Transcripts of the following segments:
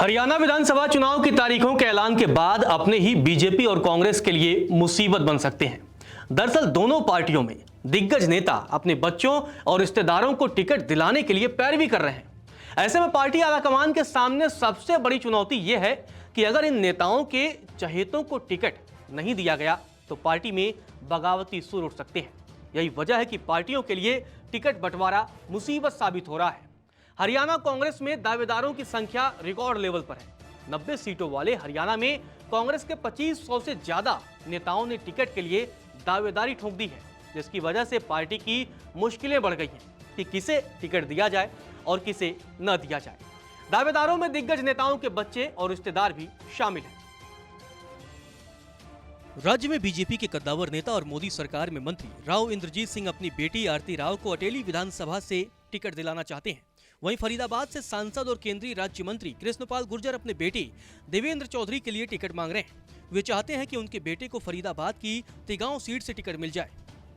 हरियाणा विधानसभा चुनाव की तारीखों के ऐलान के बाद अपने ही बीजेपी और कांग्रेस के लिए मुसीबत बन सकते हैं। दरअसल दोनों पार्टियों में दिग्गज नेता अपने बच्चों और रिश्तेदारों को टिकट दिलाने के लिए पैरवी कर रहे हैं। ऐसे में पार्टी आलाकमान के सामने सबसे बड़ी चुनौती यह है कि अगर इन नेताओं के चहेतों को टिकट नहीं दिया गया तो पार्टी में बगावती सुर उठ सकते हैं। यही वजह है कि पार्टियों के लिए टिकट बंटवारा मुसीबत साबित हो रहा है। हरियाणा कांग्रेस में दावेदारों की संख्या रिकॉर्ड लेवल पर है। 90 सीटों वाले हरियाणा में कांग्रेस के 2500 से ज्यादा नेताओं ने टिकट के लिए दावेदारी ठोक दी है, जिसकी वजह से पार्टी की मुश्किलें बढ़ गई हैं कि किसे टिकट दिया जाए और किसे न दिया जाए। दावेदारों में दिग्गज नेताओं के बच्चे और रिश्तेदार भी शामिल हैं। राज्य में बीजेपी के कद्दावर नेता और मोदी सरकार में मंत्री राव इंद्रजीत सिंह अपनी बेटी आरती राव को अटेली विधानसभा से टिकट दिलाना चाहते हैं। वहीं फरीदाबाद से सांसद और केंद्रीय राज्य मंत्री कृष्णपाल गुर्जर अपने बेटे देवेंद्र चौधरी के लिए टिकट मांग रहे हैं। वे चाहते हैं कि उनके बेटे को फरीदाबाद की तिगांव सीट से टिकट मिल जाए।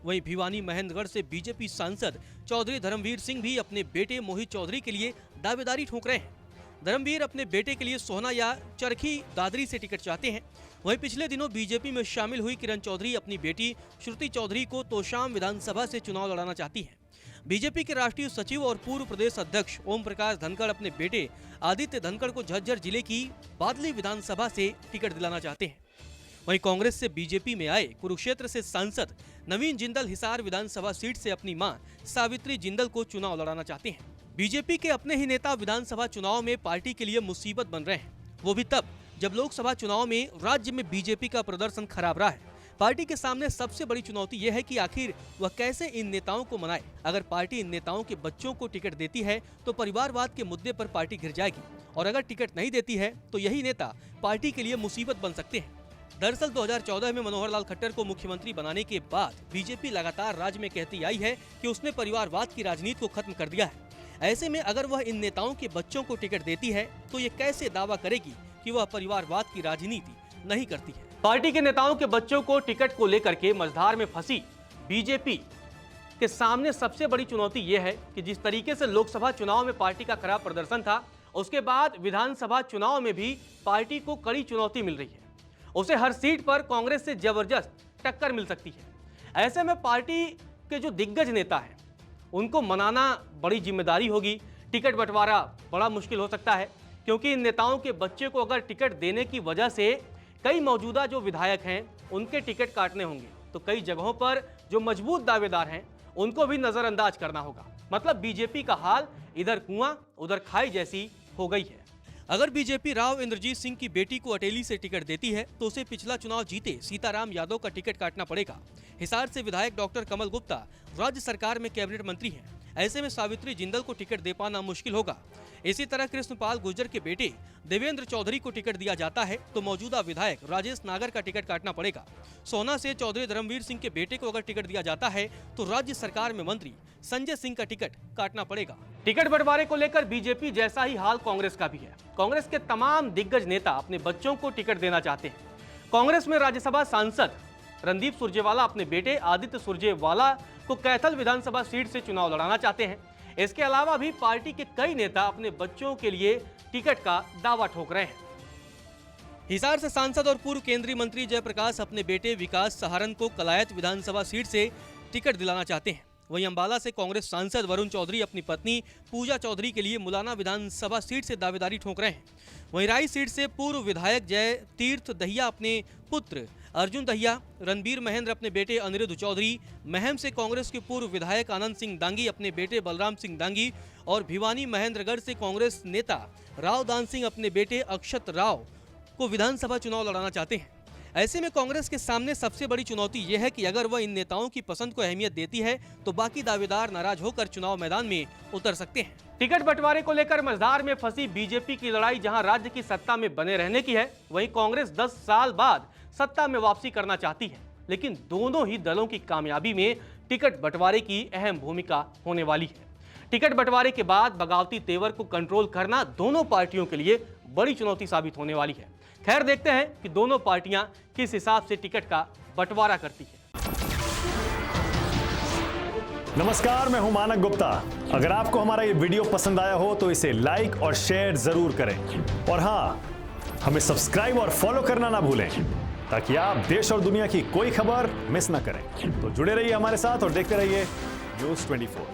वहीं भिवानी महेंद्रगढ़ से बीजेपी सांसद चौधरी धर्मवीर सिंह भी अपने बेटे मोहित चौधरी के लिए दावेदारी ठोक रहे हैं। धर्मवीर अपने बेटे के लिए सोहना या चरखी दादरी से टिकट चाहते हैं। वहीं पिछले दिनों बीजेपी में शामिल हुई किरण चौधरी अपनी बेटी श्रुति चौधरी को तोशाम विधानसभा से चुनाव लड़ाना चाहती हैं। बीजेपी के राष्ट्रीय सचिव और पूर्व प्रदेश अध्यक्ष ओम प्रकाश धनखड़ अपने बेटे आदित्य धनखड़ को झज्जर जिले की बादली विधानसभा से टिकट दिलाना चाहते हैं। वहीं कांग्रेस से बीजेपी में आए कुरुक्षेत्र से सांसद नवीन जिंदल हिसार विधानसभा सीट से अपनी मां सावित्री जिंदल को चुनाव लड़ाना चाहते हैं। बीजेपी के अपने ही नेता विधानसभा चुनाव में पार्टी के लिए मुसीबत बन रहे हैं, वो भी तब जब लोकसभा चुनाव में राज्य में बीजेपी का प्रदर्शन खराब रहा है। पार्टी के सामने सबसे बड़ी चुनौती यह है कि आखिर वह कैसे इन नेताओं को मनाए। अगर पार्टी इन नेताओं के बच्चों को टिकट देती है तो परिवारवाद के मुद्दे पर पार्टी घिर जाएगी, और अगर टिकट नहीं देती है तो यही नेता पार्टी के लिए मुसीबत बन सकते हैं। दरअसल 2014 में मनोहर लाल खट्टर को मुख्यमंत्री बनाने के बाद बीजेपी लगातार राज्य में कहती आई है कि उसने परिवारवाद की राजनीति को खत्म कर दिया है। ऐसे में अगर वह इन नेताओं के बच्चों को टिकट देती है तो ये कैसे दावा करेगी कि वह परिवारवाद की राजनीति नहीं करती है। पार्टी के नेताओं के बच्चों को टिकट को लेकर के मझधार में फंसी बीजेपी के सामने सबसे बड़ी चुनौती यह है कि जिस तरीके से लोकसभा चुनाव में पार्टी का खराब प्रदर्शन था, उसके बाद विधानसभा चुनाव में भी पार्टी को कड़ी चुनौती मिल रही है। उसे हर सीट पर कांग्रेस से जबरदस्त टक्कर मिल सकती है। ऐसे में पार्टी के जो दिग्गज नेता हैं उनको मनाना बड़ी जिम्मेदारी होगी। टिकट बंटवारा बड़ा मुश्किल हो सकता है, क्योंकि इन नेताओं के बच्चे को अगर टिकट देने की वजह से कई मौजूदा जो विधायक हैं उनके टिकट काटने होंगे, तो कई जगहों पर जो मजबूत दावेदार हैं उनको भी नजरअंदाज करना होगा। मतलब बीजेपी का हाल इधर कुआं उधर खाई जैसी हो गई है। अगर बीजेपी राव इंद्रजीत सिंह की बेटी को अटेली से टिकट देती है तो उसे पिछला चुनाव जीते सीताराम यादव का टिकट काटना पड़ेगा। हिसार से विधायक डॉक्टर कमल गुप्ता राज्य सरकार में कैबिनेट मंत्री हैं। ऐसे में सावित्री जिंदल को टिकट दे पाना मुश्किल होगा। इसी तरह कृष्णपाल गुर्जर के बेटे देवेंद्र चौधरी को टिकट दिया जाता है तो मौजूदा विधायक राजेश नागर का टिकट काटना पड़ेगा। सोहना से चौधरी धर्मवीर सिंह के बेटे को अगर टिकट दिया जाता है तो राज्य सरकार में मंत्री संजय सिंह का टिकट काटना पड़ेगा। टिकट बंटवारे को लेकर बीजेपी जैसा ही हाल कांग्रेस का भी है। कांग्रेस के तमाम दिग्गज नेता अपने बच्चों को टिकट देना चाहते हैं। कांग्रेस में राज्यसभा सांसद रणदीप सुरजेवाला अपने बेटे आदित्य सुरजेवाला को कैथल विधानसभा सीट से चुनाव लड़ाना चाहते हैं। इसके अलावा भी पार्टी के कई नेता अपने बच्चों के लिए टिकट का दावा ठोक रहे हैं। हिसार से सांसद और पूर्व केंद्रीय मंत्री जयप्रकाश अपने बेटे विकास सहारन को कलायत विधानसभा सीट से टिकट दिलाना चाहते हैं। वहीं अंबाला से कांग्रेस सांसद वरुण चौधरी अपनी पत्नी पूजा चौधरी के लिए मुलाना विधानसभा सीट से दावेदारी ठोक रहे हैं। वहीं राई सीट से पूर्व विधायक जय तीर्थ दहिया अपने पुत्र अर्जुन दहिया, रणबीर महेंद्र अपने बेटे अनिरुद्ध चौधरी, महम से कांग्रेस के पूर्व विधायक आनंद सिंह दांगी अपने बेटे बलराम सिंह दांगी और भिवानी महेंद्रगढ़ से कांग्रेस नेता राव दान सिंह अपने बेटे अक्षत राव को विधानसभा चुनाव लड़ाना चाहते हैं। ऐसे में कांग्रेस के सामने सबसे बड़ी चुनौती यह है कि अगर वह इन नेताओं की पसंद को अहमियत देती है तो बाकी दावेदार नाराज होकर चुनाव मैदान में उतर सकते हैं। टिकट बंटवारे को लेकर मझधार में फंसी बीजेपी की लड़ाई जहां राज्य की सत्ता में बने रहने की है, वहीं कांग्रेस 10 साल बाद सत्ता में वापसी करना चाहती है। लेकिन दोनों ही दलों की कामयाबी में टिकट बंटवारे की अहम भूमिका होने वाली है। टिकट बंटवारे के बाद बगावती तेवर को कंट्रोल करना दोनों पार्टियों के लिए बड़ी चुनौती साबित होने वाली है। खैर, देखते हैं कि दोनों पार्टियां किस हिसाब से टिकट का बंटवारा करती है। नमस्कार, मैं हूं मानक गुप्ता। अगर आपको हमारा ये वीडियो पसंद आया हो तो इसे लाइक और शेयर जरूर करें और हाँ, हमें सब्सक्राइब और फॉलो करना ना भूलें ताकि आप देश और दुनिया की कोई खबर मिस ना करें। तो जुड़े रहिए हमारे साथ और देखते रहिए न्यूज़ 24।